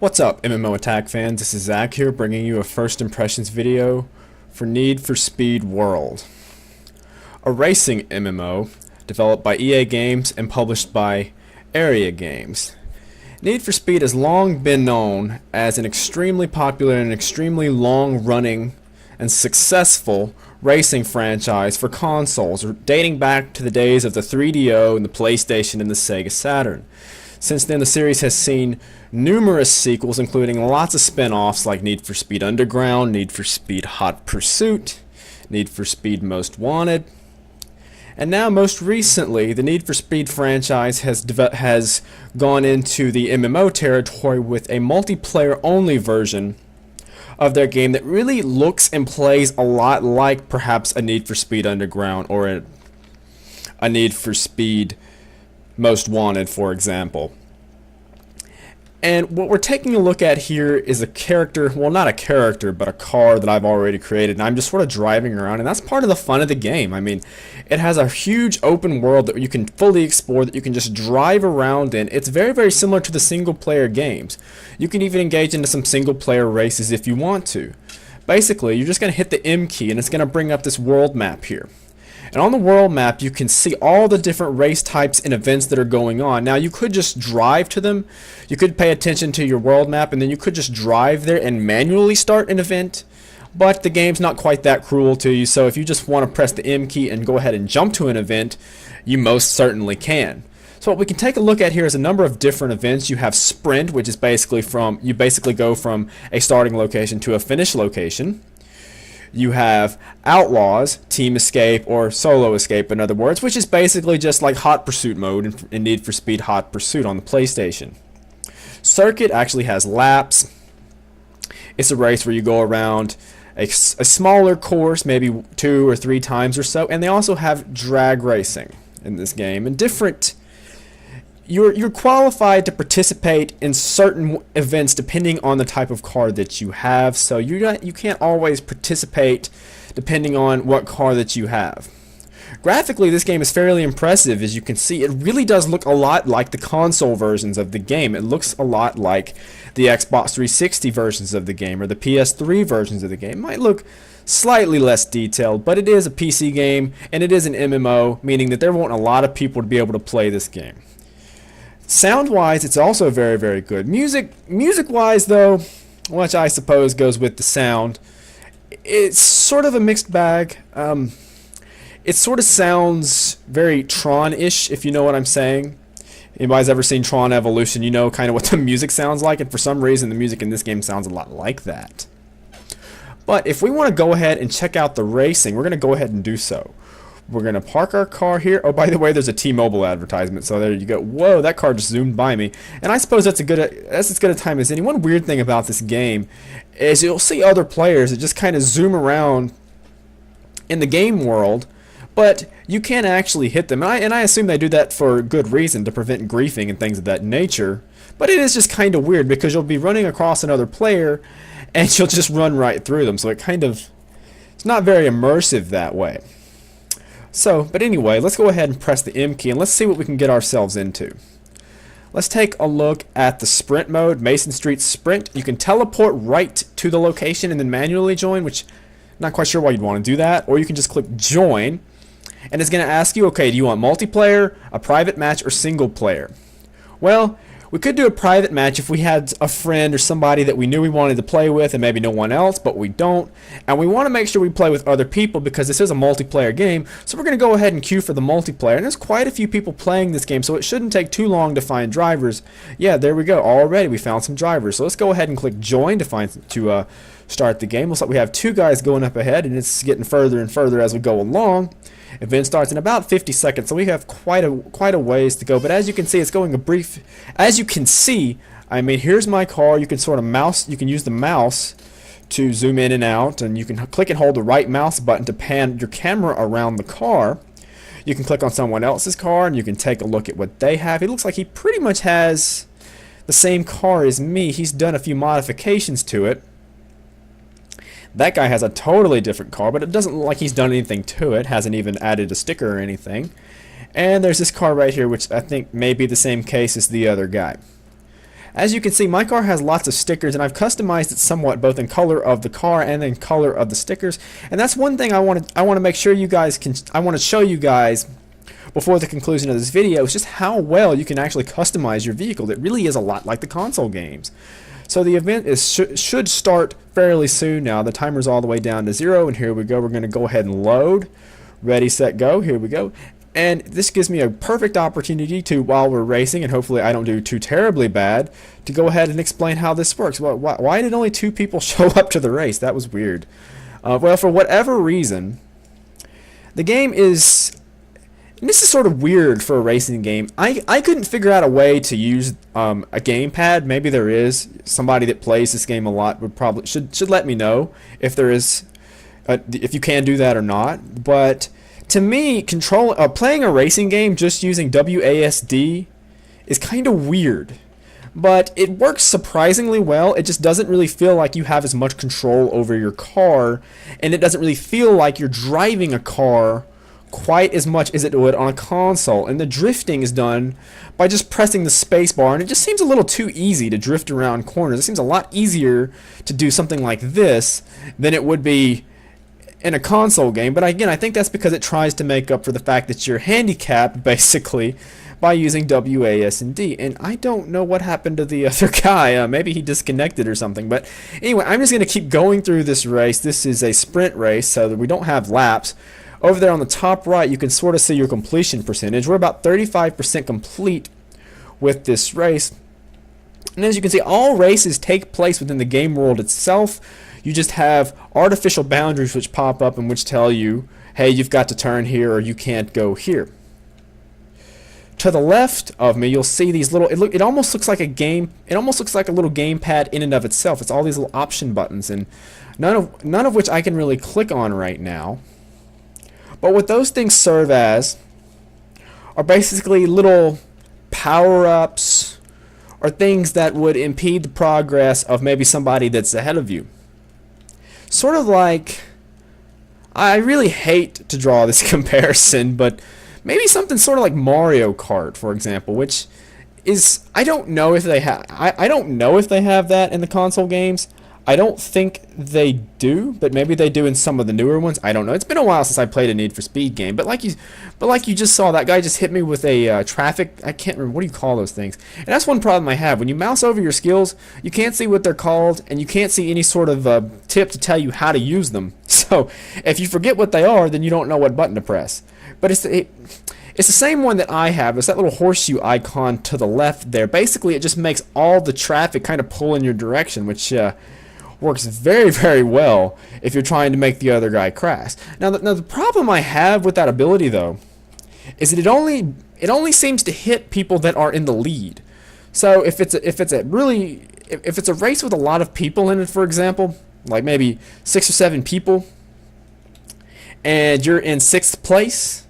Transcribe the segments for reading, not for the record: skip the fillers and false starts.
What's up, MMO Attack fans? This is Zach here, bringing you a first impressions video for Need for Speed World, a racing MMO developed by EA Games and published by Area Games. Need for Speed has long been known as an extremely popular and extremely long-running and successful racing franchise for consoles, dating back to the days of the 3DO and the PlayStation and the Sega Saturn. Since then, the series has seen numerous sequels, including lots of spin-offs like Need for Speed Underground, Need for Speed Hot Pursuit, Need for Speed Most Wanted, and now most recently, the Need for Speed franchise has gone into the MMO territory with a multiplayer-only version of their game that really looks and plays a lot like perhaps a Need for Speed Underground or a Need for Speed Most Wanted, for example. And what we're taking a look at here is a character, well, not a character, but a car that I've already created, and I'm just sort of driving around, and that's part of the fun of the game. I mean, it has a huge open world that you can fully explore, that you can just drive around in. It's very, very similar to the single-player games. You can even engage into some single-player races if you want to. Basically, you're just going to hit the M key, and it's going to bring up this world map here. And on the world map, you can see all the different race types and events that are going on. Now, you could just drive to them. You could pay attention to your world map, and then you could just drive there and manually start an event. But the game's not quite that cruel to you, so if you just want to press the M key and go ahead and jump to an event, you most certainly can. So what we can take a look at here is a number of different events. You have Sprint, which is basically you basically go from a starting location to a finish location. You have Outlaws, Team Escape, or Solo Escape, in other words, which is basically just like Hot Pursuit mode in Need for Speed Hot Pursuit on the PlayStation. Circuit actually has laps. It's a race where you go around a smaller course, maybe 2 or 3 times or so, and they also have drag racing in this game. And you're qualified to participate in certain events depending on the type of car that you have, so you can't always participate depending on what car that you have. Graphically, this game is fairly impressive. As you can see, it really does look a lot like the console versions of the game. It looks a lot like the Xbox 360 versions of the game or the PS3 versions of the game. It might look slightly less detailed, but it is a PC game and it is an MMO, meaning that there won't a lot of people to be able to play this game. Sound-wise, it's also very, very good. Music-wise, though, which I suppose goes with the sound, it's sort of a mixed bag. It sort of sounds very Tron-ish, if you know what I'm saying. Anybody's ever seen Tron Evolution, you know kind of what the music sounds like, and for some reason the music in this game sounds a lot like that. But if we want to go ahead and check out the racing, we're going to go ahead and do so. We're going to park our car here. Oh, by the way, there's a T-Mobile advertisement, so there you go. Whoa, that car just zoomed by me. And I suppose that's as good a time as any. One weird thing about this game is you'll see other players that just kind of zoom around in the game world, but you can't actually hit them. And I assume they do that for good reason, to prevent griefing and things of that nature. But it is just kind of weird because you'll be running across another player and you'll just run right through them. So it's not very immersive that way. So, but anyway, let's go ahead and press the M key and let's see what we can get ourselves into. Let's take a look at the sprint mode, Mason Street Sprint. You can teleport right to the location and then manually join, which I'm not quite sure why you'd want to do that. Or you can just click join, and it's going to ask you, okay, do you want multiplayer, a private match, or single player? Well, we could do a private match if we had a friend or somebody that we knew we wanted to play with and maybe no one else, but we don't. And we want to make sure we play with other people because this is a multiplayer game. So we're going to go ahead and queue for the multiplayer. And there's quite a few people playing this game, so it shouldn't take too long to find drivers. Yeah, there we go. Already we found some drivers. So let's go ahead and click join to start the game. Looks like we have 2 guys going up ahead, and it's getting further and further as we go along. Event starts in about 50 seconds, so we have quite a ways to go. But as you can see, it's going a brief. As you can see, I mean, here's my car. You can sort of you can use the mouse to zoom in and out, and you can click and hold the right mouse button to pan your camera around the car. You can click on someone else's car, and you can take a look at what they have. It looks like he pretty much has the same car as me. He's done a few modifications to it. That guy has a totally different car, but it doesn't look like he's done anything to it. Hasn't even added a sticker or anything. And there's this car right here, which I think may be the same case as the other guy. As you can see, my car has lots of stickers, and I've customized it somewhat, both in color of the car and in color of the stickers. And that's one thing I want to make sure you guys can. I want to show you guys before the conclusion of this video is just how well you can actually customize your vehicle. It really is a lot like the console games. So the event should start fairly soon now. The timer's all the way down to 0, and here we go. We're going to go ahead and load. Ready, set, go. Here we go. And this gives me a perfect opportunity to, while we're racing, and hopefully I don't do too terribly bad, to go ahead and explain how this works. Why did only 2 people show up to the race? That was weird. Well, for whatever reason, the game is... And this is sort of weird for a racing game. I couldn't figure out a way to use a gamepad. Maybe there is. Somebody that plays this game a lot would probably should let me know if there is, if you can do that or not. But to me, playing a racing game just using WASD is kind of weird. But it works surprisingly well. It just doesn't really feel like you have as much control over your car, and it doesn't really feel like you're driving a car quite as much as it would on a console. And the drifting is done by just pressing the space bar, and it just seems a little too easy to drift around corners. It seems a lot easier to do something like this than it would be in a console game. But again, I think that's because it tries to make up for the fact that you're handicapped basically by using WASD. And I don't know what happened to the other guy. Maybe he disconnected or something. But anyway, I'm just going to keep going through this race. This is a sprint race, so that we don't have laps. Over there on the top right, you can sort of see your completion percentage. We're about 35% complete with this race. And as you can see, all races take place within the game world itself. You just have artificial boundaries which pop up and which tell you, hey, you've got to turn here or you can't go here. To the left of me, you'll see these little, it almost looks like a game, it almost looks like a little gamepad in and of itself. It's all these little option buttons, and none of which I can really click on right now. But what those things serve as are basically little power-ups or things that would impede the progress of maybe somebody that's ahead of you. Sort of like, I really hate to draw this comparison, but maybe something sort of like Mario Kart, for example, which is, I don't know if they have, I don't know if they have that in the console games. I don't think they do, but maybe they do in some of the newer ones. I don't know. It's been a while since I played a Need for Speed game, but like you just saw, that guy just hit me with a traffic. I can't remember, what do you call those things? And that's one problem I have. When you mouse over your skills, you can't see what they're called, and you can't see any sort of tip to tell you how to use them. So if you forget what they are, then you don't know what button to press. But it's the same one that I have. It's that little horseshoe icon to the left there. Basically, it just makes all the traffic kind of pull in your direction, which works very, very well if you're trying to make the other guy crash. Now the problem I have with that ability, though, is that it only seems to hit people that are in the lead. So if it's a race with a lot of people in it, for example, like maybe 6 or 7 people, and you're in 6th place,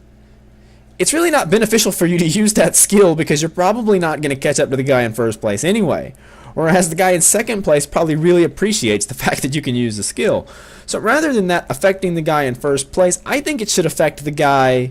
it's really not beneficial for you to use that skill because you're probably not going to catch up to the guy in 1st place anyway. Whereas the guy in 2nd place probably really appreciates the fact that you can use the skill. So rather than that affecting the guy in 1st place, I think it should affect the guy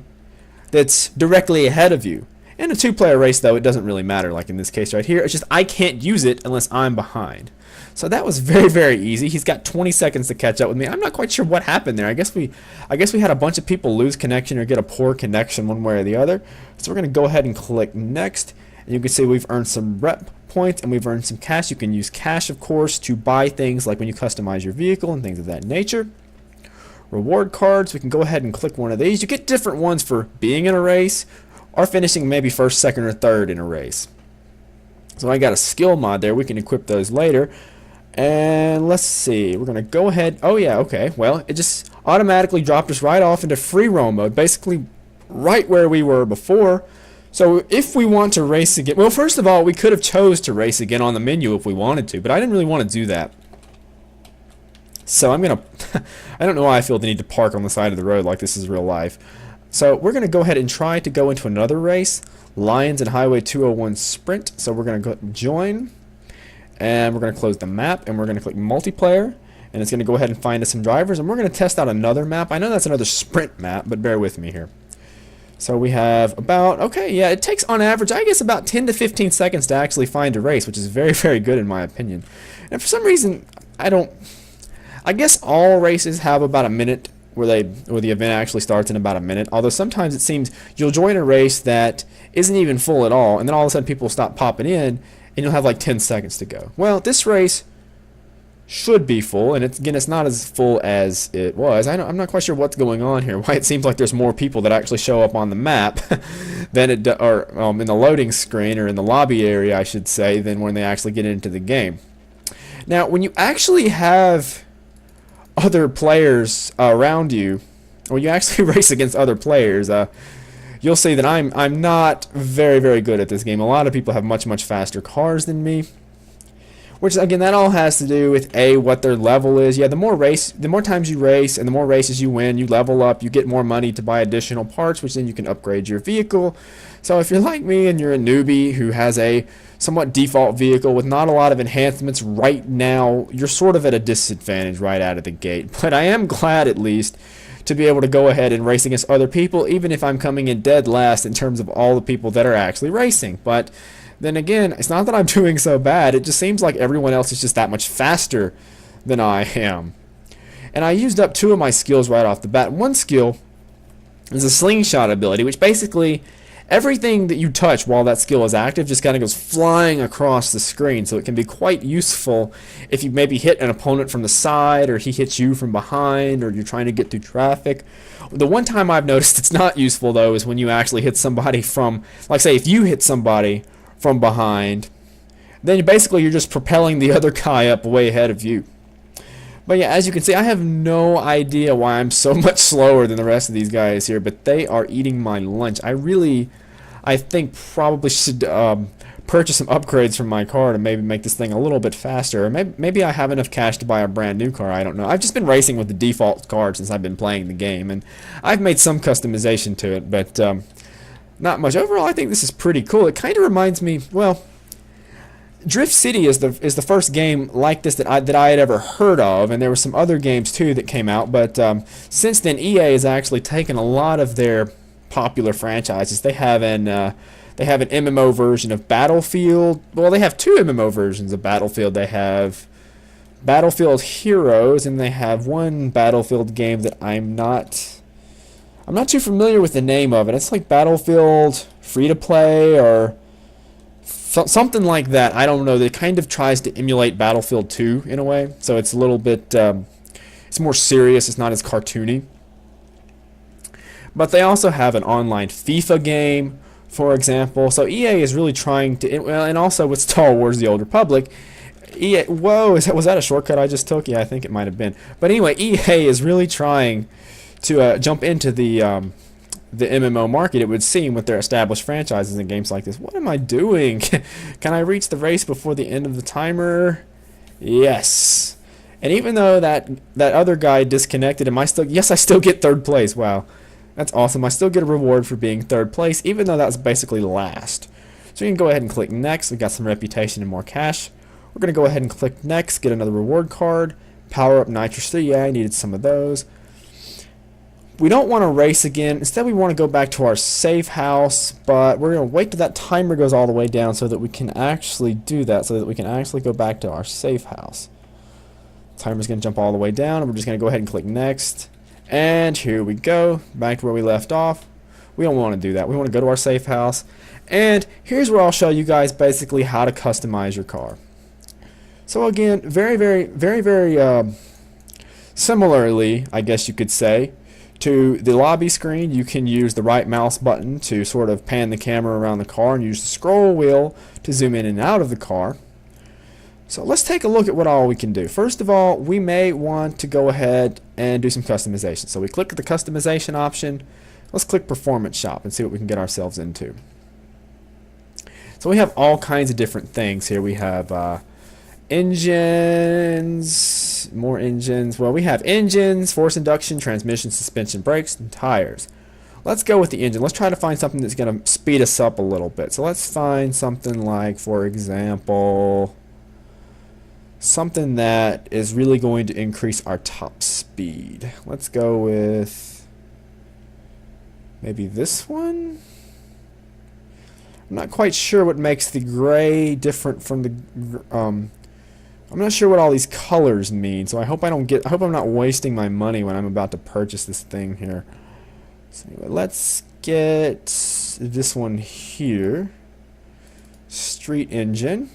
that's directly ahead of you. In a 2-player race, though, it doesn't really matter, like in this case right here. It's just I can't use it unless I'm behind. So that was very, very easy. He's got 20 seconds to catch up with me. I'm not quite sure what happened there. I guess we had a bunch of people lose connection or get a poor connection one way or the other. So we're going to go ahead and click next. And you can see we've earned some rep points and we've earned some cash. You can use cash, of course, to buy things like when you customize your vehicle and things of that nature. Reward cards, we can go ahead and click one of these. You get different ones for being in a race or finishing maybe 1st, 2nd, or 3rd in a race. So I got a skill mod there. We can equip those later. And let's see, we're going to go ahead. Oh yeah, okay. Well, it just automatically dropped us right off into free roam mode, basically right where we were before. So if we want to race again, well, first of all, we could have chose to race again on the menu if we wanted to, but I didn't really want to do that. So I'm going to, I don't know why I feel the need to park on the side of the road like this is real life. So we're going to go ahead and try to go into another race, Lions and Highway 201 Sprint. So we're going to go join, and we're going to close the map, and we're going to click multiplayer, and it's going to go ahead and find us some drivers, and we're going to test out another map. I know that's another sprint map, but bear with me here. So we have about, okay, yeah, it takes on average, I guess, about 10 to 15 seconds to actually find a race, which is very, very good in my opinion. And for some reason, I guess all races have about a minute where the event actually starts in about a minute. Although sometimes it seems you'll join a race that isn't even full at all, and then all of a sudden people stop popping in, and you'll have like 10 seconds to go. Well, this race should be full, and it's not as full as it was. I'm not quite sure what's going on here. Why it seems like there's more people that actually show up on the map than in the loading screen, or in the lobby area, I should say, than when they actually get into the game. Now, when you actually have other players around you, or you actually race against other players, you'll see that I'm not very, very good at this game. A lot of people have much, much faster cars than me. Which, again, that all has to do with what their level is. Yeah, the more times you race and the more races you win, you level up, you get more money to buy additional parts, which then you can upgrade your vehicle. So if you're like me and you're a newbie who has a somewhat default vehicle with not a lot of enhancements right now, you're sort of at a disadvantage right out of the gate. But I am glad, at least, to be able to go ahead and race against other people, even if I'm coming in dead last in terms of all the people that are actually racing. But then again, it's not that I'm doing so bad, it just seems like everyone else is just that much faster than I am. And I used up 2 of my skills right off the bat. One skill is a slingshot ability, which basically everything that you touch while that skill is active just kind of goes flying across the screen, so it can be quite useful if you maybe hit an opponent from the side, or he hits you from behind, or you're trying to get through traffic. The one time I've noticed it's not useful, though, is when you actually hit somebody from, like, say, if you hit somebody from behind, then basically you're just propelling the other guy up way ahead of you. But yeah, as you can see, I have no idea why I'm so much slower than the rest of these guys here, but they are eating my lunch. I think probably should purchase some upgrades from my car to maybe make this thing a little bit faster. Or maybe I have enough cash to buy a brand new car, I don't know. I've just been racing with the default car since I've been playing the game, and I've made some customization to it, but not much. Overall, I think this is pretty cool. It kind of reminds me, well, Drift City is the first game like this that I had ever heard of, and there were some other games too that came out. But since then, EA has actually taken a lot of their popular franchises. They have an MMO version of Battlefield. Well, they have 2 MMO versions of Battlefield. They have Battlefield Heroes, and they have one Battlefield game that I'm not too familiar with the name of it. It's like Battlefield Free-to-Play or something like that. I don't know. It kind of tries to emulate Battlefield 2 in a way. So it's a little bit, it's more serious. It's not as cartoony. But they also have an online FIFA game, for example. So EA is really trying to, well, and also with Star Wars: The Old Republic, EA, whoa, was that a shortcut I just took? Yeah, I think it might have been. But anyway, EA is really trying to jump into the MMO market, it would seem, with their established franchises and games like this. What am I doing? Can I reach the race before the end of the timer? Yes. And even though that other guy disconnected, I still get 3rd place. Wow. That's awesome. I still get a reward for being 3rd place, even though that was basically last. So you can go ahead and click next. We got some reputation and more cash. We're going to go ahead and click next, get another reward card, power up nitrous. Yeah, I needed some of those. We don't want to race again. Instead, we want to go back to our safe house, but we're going to wait till that timer goes all the way down so that we can actually do that, so that we can actually go back to our safe house. Timer's going to jump all the way down, and we're just going to go ahead and click next. And here we go, back to where we left off. We don't want to do that. We want to go to our safe house. And here's where I'll show you guys basically how to customize your car. So again, very similarly, I guess you could say, to the lobby screen, you can use the right mouse button to sort of pan the camera around the car and use the scroll wheel to zoom in and out of the car. So let's take a look at what all we can do. First of all, we may want to go ahead and do some customization. So we click the customization option. Let's click Performance Shop and see what we can get ourselves into. So we have all kinds of different things here. We have engines, more engines. Well, we have engines, force induction, transmission, suspension, brakes, and tires. Let's go with the engine. Let's try to find something that's going to speed us up a little bit. So let's find something like, for example, something that is really going to increase our top speed. Let's go with Maybe this one? I'm not quite sure what makes the gray different from the I'm not sure what all these colors mean, so I hope I'm not wasting my money when I'm about to purchase this thing here. So anyway, let's get this one here. Street engine.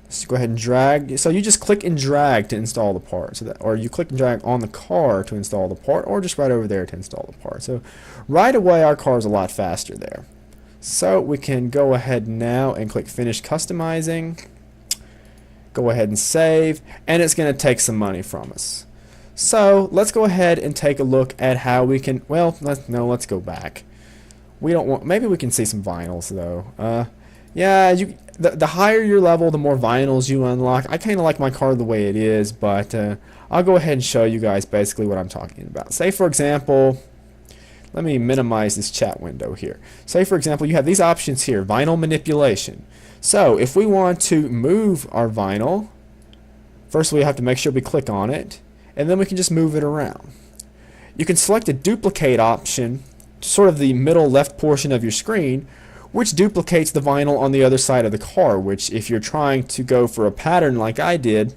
Let's go ahead and drag. So you just click and drag to install the part, so that, or you click and drag on the car to install the part, or just right over there to install the part. So right away our car is a lot faster there. So we can go ahead now and click finish customizing. Go ahead and save, and it's going to take some money from us. So let's go ahead and take a look at how we can, well, let's go back. We don't want, maybe we can see some vinyls though. Yeah, the higher your level, the more vinyls you unlock. I kind of like my car the way it is, but I'll go ahead and show you guys basically what I'm talking about. Say for example, let me minimize this chat window here. Say for example, you have these options here, vinyl manipulation. So if we want to move our vinyl, first we have to make sure we click on it, and then we can just move it around. You can select a duplicate option, sort of the middle left portion of your screen, which duplicates the vinyl on the other side of the car, which if you're trying to go for a pattern like I did,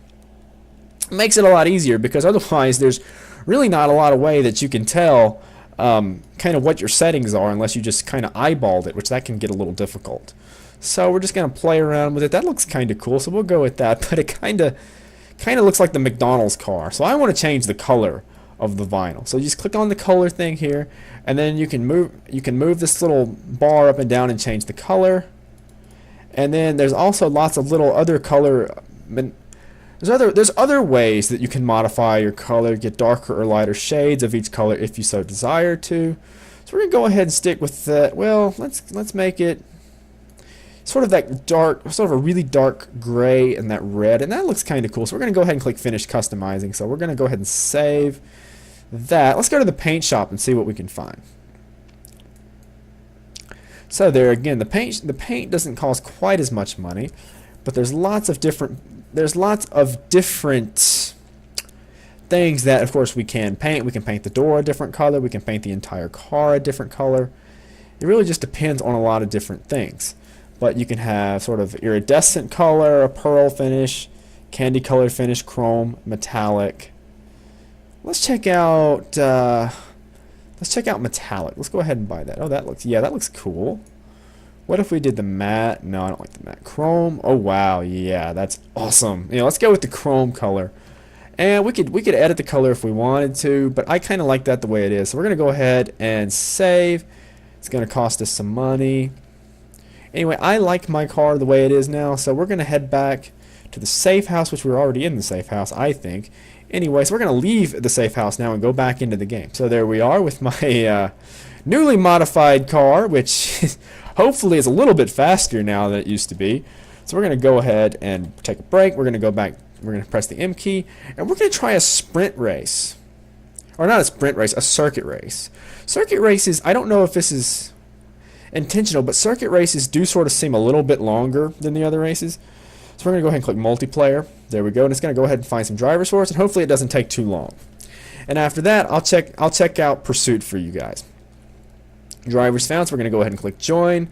makes it a lot easier, because otherwise there's really not a lot of way that you can tell kind of what your settings are unless you just kind of eyeballed it, which that can get a little difficult. So we're just going to play around with it. That looks kind of cool, so we'll go with that. But it kind of looks like the McDonald's car. So I want to change the color of the vinyl. So you just click on the color thing here, and then you can move this little bar up and down and change the color. And then there's also lots of little other color. There's other ways that you can modify your color, get darker or lighter shades of each color if you so desire to. So we're gonna go ahead and stick with that. Well, let's make it sort of that dark, sort of a really dark gray and that red, and that looks kind of cool. So we're going to go ahead and click finish customizing. So we're going to go ahead and save that. Let's go to the paint shop and see what we can find. So there again, the paint doesn't cost quite as much money, but there's lots of different things that of course we can paint. We can paint the door a different color, we can paint the entire car a different color. It really just depends on a lot of different things. But you can have sort of iridescent color, a pearl finish, candy colored finish, chrome, metallic. Let's check out metallic. Let's go ahead and buy that. Oh, that looks cool. What if we did the matte? No, I don't like the matte. Chrome. Oh wow, yeah, that's awesome. Let's go with the chrome color. And we could edit the color if we wanted to, but I kind of like that the way it is. So we're gonna go ahead and save. It's gonna cost us some money. Anyway, I like my car the way it is now, so we're going to head back to the safe house, which we're already in the safe house, I think. Anyway, so we're going to leave the safe house now and go back into the game. So there we are with my newly modified car, which hopefully is a little bit faster now than it used to be. So we're going to go ahead and take a break. We're going to go back. We're going to press the M key, and we're going to try a sprint race. Or not a sprint race, a circuit race. Circuit races, I don't know if this is intentional, but circuit races do sort of seem a little bit longer than the other races. So we're going to go ahead and click multiplayer. There we go, and it's going to go ahead and find some drivers for us, and hopefully it doesn't take too long. And after that, I'll check out Pursuit for you guys. Drivers found, so we're going to go ahead and click join.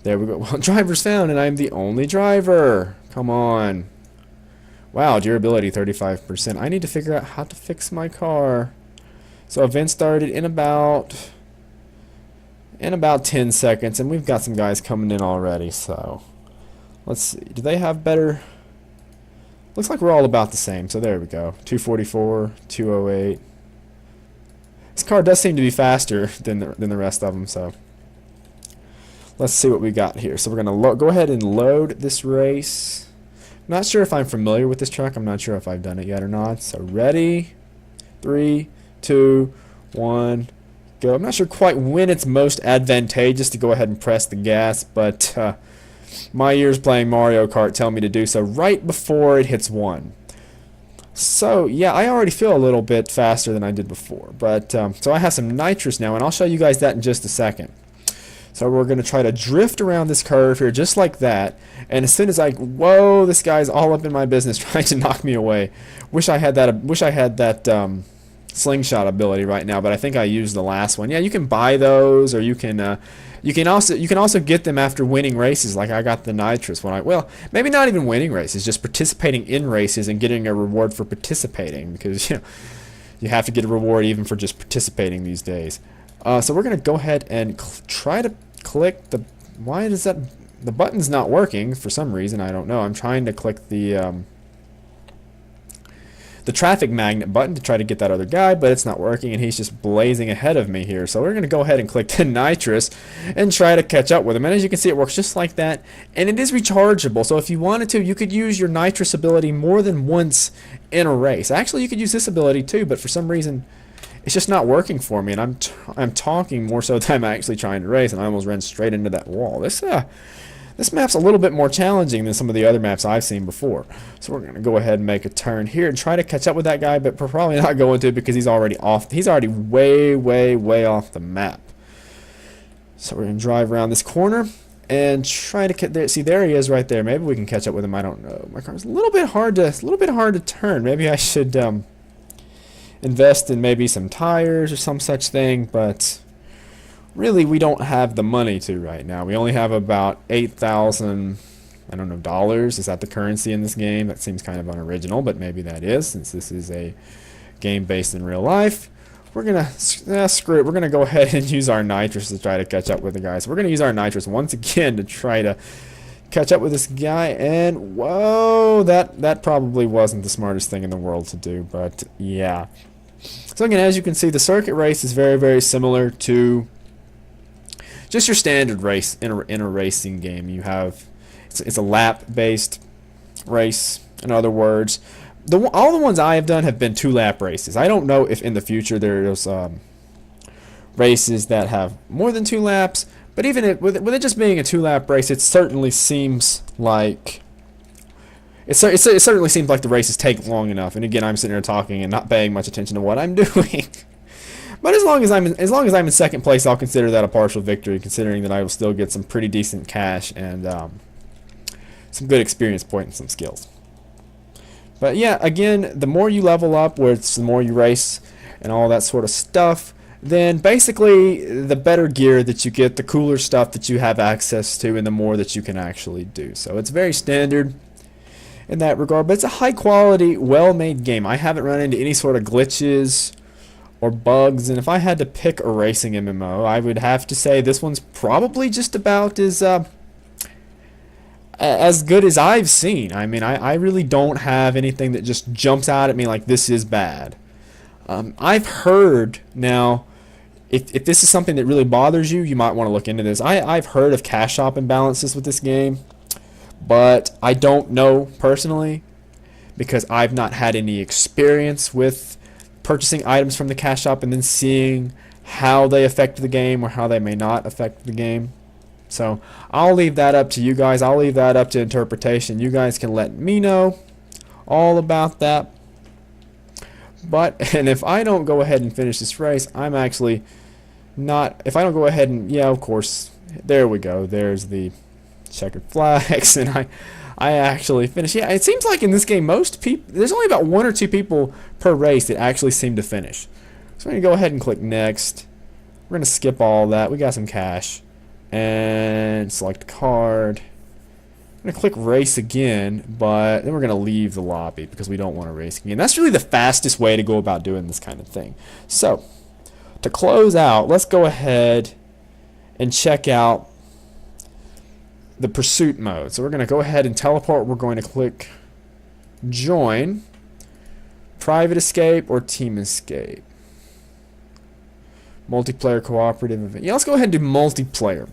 There we go. Well, drivers found, and I'm the only driver. Come on. Wow, durability 35%. I need to figure out how to fix my car. So event started in about 10 seconds, and we've got some guys coming in already. So let's see. Do they have better? Looks like we're all about the same. So there we go. 244, 208. This car does seem to be faster than the rest of them. So let's see what we got here. So we're gonna go ahead and load this race. I'm not sure if I'm familiar with this track. I'm not sure if I've done it yet or not. So ready, 3, 2, 1. Go. I'm not sure quite when it's most advantageous to go ahead and press the gas, but my years playing Mario Kart tell me to do so right before it hits 1. So yeah, I already feel a little bit faster than I did before, but so I have some nitrous now, and I'll show you guys that in just a second. So we're going to try to drift around this curve here just like that, and as soon as whoa, this guy's all up in my business trying to knock me away. Wish I had that slingshot ability right now, but I think I used the last one. Yeah, you can buy those, or you can also get them after winning races. Like I got the nitrous when well, maybe not even winning races, just participating in races and getting a reward for participating, because you have to get a reward even for just participating these days. So we're gonna go ahead and try to click the. Why does that? The button's not working for some reason. I don't know. I'm trying to click the traffic magnet button to try to get that other guy, but it's not working, and he's just blazing ahead of me here. So we're going to go ahead and click the nitrous and try to catch up with him. And as you can see, it works just like that, and it is rechargeable. So if you wanted to, you could use your nitrous ability more than once in a race. Actually, you could use this ability too, but for some reason, it's just not working for me, and I'm talking more so than I'm actually trying to race, and I almost ran straight into that wall. This map's a little bit more challenging than some of the other maps I've seen before. So we're going to go ahead and make a turn here and try to catch up with that guy, but we're probably not going to, because he's already off. He's already way, way, way off the map. So we're going to drive around this corner and try to get there. See, there he is right there. Maybe we can catch up with him. I don't know. My car's a little bit hard to turn. Maybe I should invest in maybe some tires or some such thing, but really, we don't have the money to right now. We only have about 8,000, I don't know, dollars. Is that the currency in this game? That seems kind of unoriginal, but maybe that is, since this is a game based in real life. We're gonna screw it. We're gonna go ahead and use our nitrous to try to catch up with the guys. So we're gonna use our nitrous once again to try to catch up with this guy. And whoa, that probably wasn't the smartest thing in the world to do, but yeah. So again, as you can see, the circuit race is very, very similar to just your standard race in a racing game. You have it's a lap-based race. In other words, all the ones I have done have been 2-lap races. I don't know if in the future there's races that have more than 2 laps, but even with it just being a 2-lap race, it certainly seems like it certainly seems like the races take long enough. And again, I'm sitting here talking and not paying much attention to what I'm doing. But as long as I'm in second place, I'll consider that a partial victory, considering that I will still get some pretty decent cash and some good experience points and some skills. But yeah, again, the more you level up, where it's the more you race and all that sort of stuff, then basically the better gear that you get, the cooler stuff that you have access to, and the more that you can actually do. So it's very standard in that regard, but it's a high quality, well-made game. I haven't run into any sort of glitches or bugs, and if I had to pick a racing MMO, I would have to say this one's probably just about as good as I've seen. I mean, I really don't have anything that just jumps out at me like this is bad. I've heard, now, if this is something that really bothers you, you might want to look into this. I've heard of cash shop imbalances with this game, but I don't know personally, because I've not had any experience with purchasing items from the cash shop and then seeing how they affect the game or how they may not affect the game. So I'll leave that up to you guys. I'll leave that up to interpretation. You guys can let me know all about that. And if I don't go ahead and finish this race, I'm actually not, if I don't go ahead and, yeah, of course, there we go. There's the checkered flags, and I actually finished. Yeah, it seems like in this game, most people, there's only about 1 or 2 people per race that actually seem to finish. So we're going to go ahead and click next. We're going to skip all that. We got some cash. And select card. I'm going to click race again, but then we're going to leave the lobby because we don't want to race again. That's really the fastest way to go about doing this kind of thing. So, to close out, let's go ahead and check out the pursuit mode. So we're going to go ahead and teleport. We're going to click join, private escape, or team escape. Multiplayer cooperative event. Yeah, let's go ahead and do multiplayer.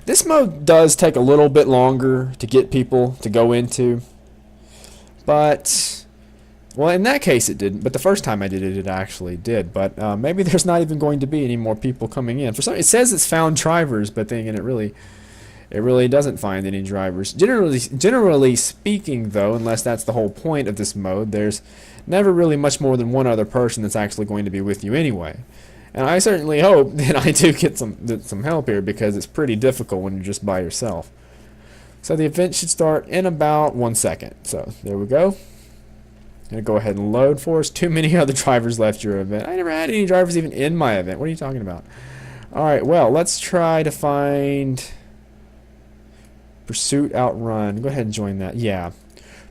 This mode does take a little bit longer to get people to go into, but, well, in that case it didn't, but the first time I did it, it actually did. But maybe there's not even going to be any more people coming in. For some, it says it's found drivers, but then again, it really doesn't find any drivers. Generally speaking, though, unless that's the whole point of this mode, there's never really much more than one other person that's actually going to be with you anyway. And I certainly hope that I do get some help here, because it's pretty difficult when you're just by yourself. So the event should start in about 1 second. So there we go. Gonna go ahead and load for us. Too many other drivers left your event. I never had any drivers even in my event. What are you talking about? Alright, well, let's try to find Pursuit Outrun. Go ahead and join that. Yeah.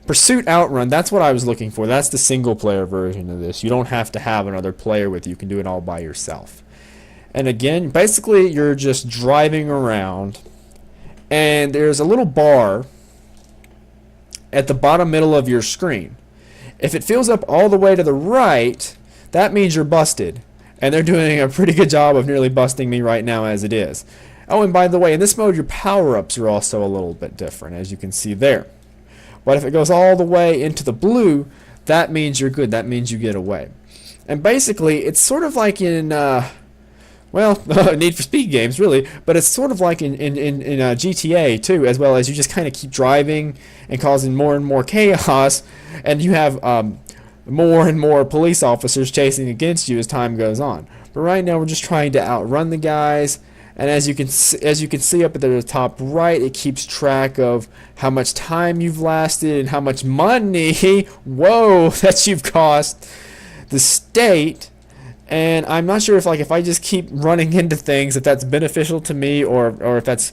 Pursuit Outrun, that's what I was looking for. That's the single player version of this. You don't have to have another player with you. You can do it all by yourself. And again, basically you're just driving around and there's a little bar at the bottom middle of your screen. If it fills up all the way to the right, that means you're busted. And they're doing a pretty good job of nearly busting me right now as it is. Oh, and by the way, in this mode, your power-ups are also a little bit different, as you can see there. But if it goes all the way into the blue, that means you're good. That means you get away. And basically, it's sort of like in, well, Need for Speed games, really. But it's sort of like in GTA, too, as well as you just kind of keep driving and causing more and more chaos. And you have more and more police officers chasing against you as time goes on. But right now we're just trying to outrun the guys, and as you can see up at the top right, it keeps track of how much time you've lasted and how much money, whoa, that you've cost the state. And I'm not sure if I just keep running into things, if that's beneficial to me or if that's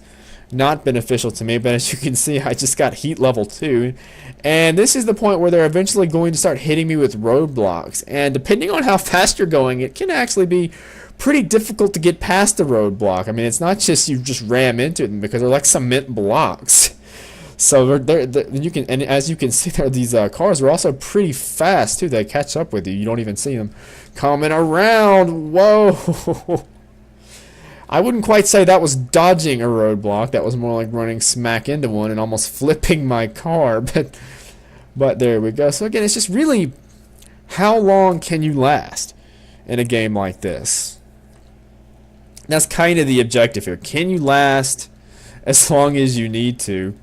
not beneficial to me. But as you can see, I just got heat level 2, and this is the point where they're eventually going to start hitting me with roadblocks, and depending on how fast you're going, it can actually be pretty difficult to get past the roadblock. I mean, it's not just you just ram into them, because they're like cement blocks. So you can, and as you can see there, these cars are also pretty fast too. They catch up with you. You don't even see them coming around. Whoa. I wouldn't quite say that was dodging a roadblock. That was more like running smack into one and almost flipping my car. But there we go. So again, it's just really, how long can you last in a game like this? That's kind of the objective here. Can you last as long as you need to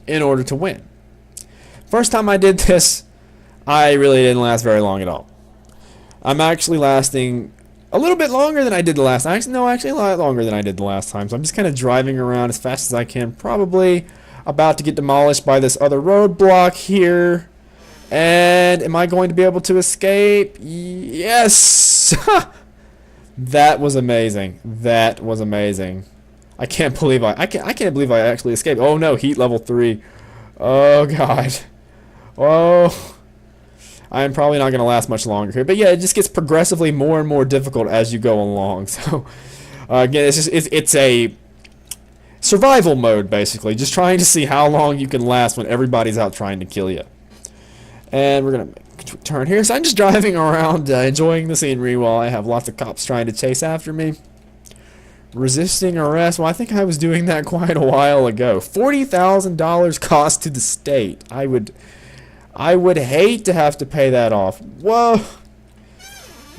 in order to win? First time I did this, I really didn't last very long at all. I'm actually lasting a little bit longer than I did the last time. Actually a lot longer than I did the last time. So I'm just kind of driving around as fast as I can. Probably about to get demolished by this other roadblock here. And am I going to be able to escape? Yes! That was amazing. That was amazing. I can't believe I can't believe I actually escaped. Oh no, heat level 3. Oh god. Oh. I'm probably not going to last much longer here. But yeah, it just gets progressively more and more difficult as you go along. So, again, it's a survival mode, basically. Just trying to see how long you can last when everybody's out trying to kill you. And we're going to make a turn here. So I'm just driving around, enjoying the scenery while I have lots of cops trying to chase after me. Resisting arrest. Well, I think I was doing that quite a while ago. $40,000 cost to the state. I would hate to have to pay that off. Whoa.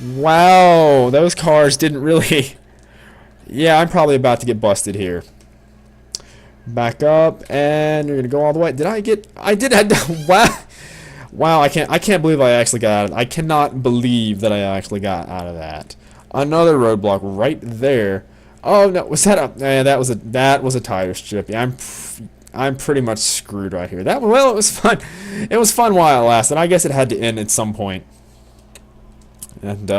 Wow. Those cars didn't really... Yeah, I'm probably about to get busted here. Back up, and you're going to go all the way. Did I get... I did... Wow. Wow, I can't believe I actually got out of it. I cannot believe that I actually got out of that. Another roadblock right there. Oh, no. Was that a... that was a tire strip. Yeah, I'm pretty much screwed right here. Well, it was fun. It was fun while it lasted. I guess it had to end at some point. And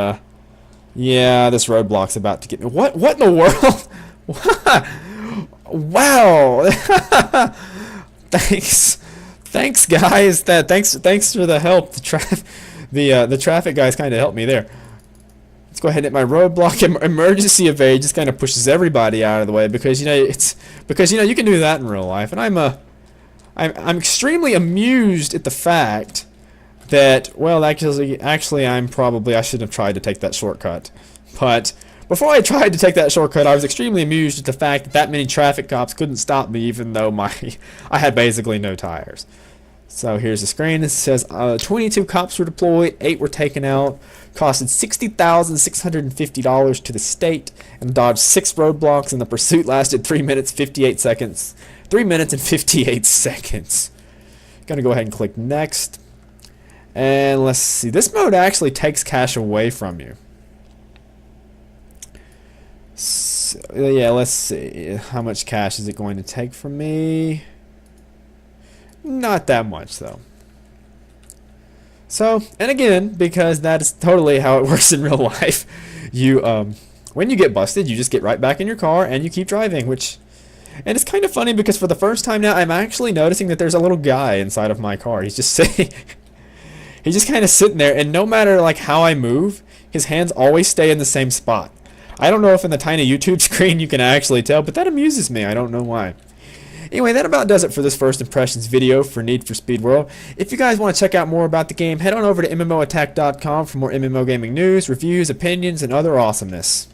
yeah, this roadblock's about to get me. What in the world? What? Wow. Thanks guys. Thanks for the help. The traffic guys kind of helped me there. Let's go ahead and hit my roadblock. Emergency evade just kind of pushes everybody out of the way, because you can do that in real life. And I'm extremely amused at the fact that, well, actually I shouldn't have tried to take that shortcut. But before I tried to take that shortcut, I was extremely amused at the fact that many traffic cops couldn't stop me, even though I had basically no tires. So here's the screen. It says 22 cops were deployed, 8 were taken out, costed $60,650 to the state, and dodged 6 roadblocks, and the pursuit lasted 3 minutes 58 seconds. 3 minutes and 58 seconds. Gonna go ahead and click next. And let's see. This mode actually takes cash away from you. So, yeah, let's see. How much cash is it going to take from me? Not that much, though. So, and again, because that is totally how it works in real life, you when you get busted, you just get right back in your car and you keep driving, and it's kind of funny because for the first time now, I'm actually noticing that there's a little guy inside of my car. He's just sitting, he's just kind of sitting there, and no matter like how I move, his hands always stay in the same spot. I don't know if in the tiny YouTube screen you can actually tell, but that amuses me. I don't know why. Anyway, that about does it for this first impressions video for Need for Speed World. If you guys want to check out more about the game, head on over to MMOattack.com for more MMO gaming news, reviews, opinions, and other awesomeness.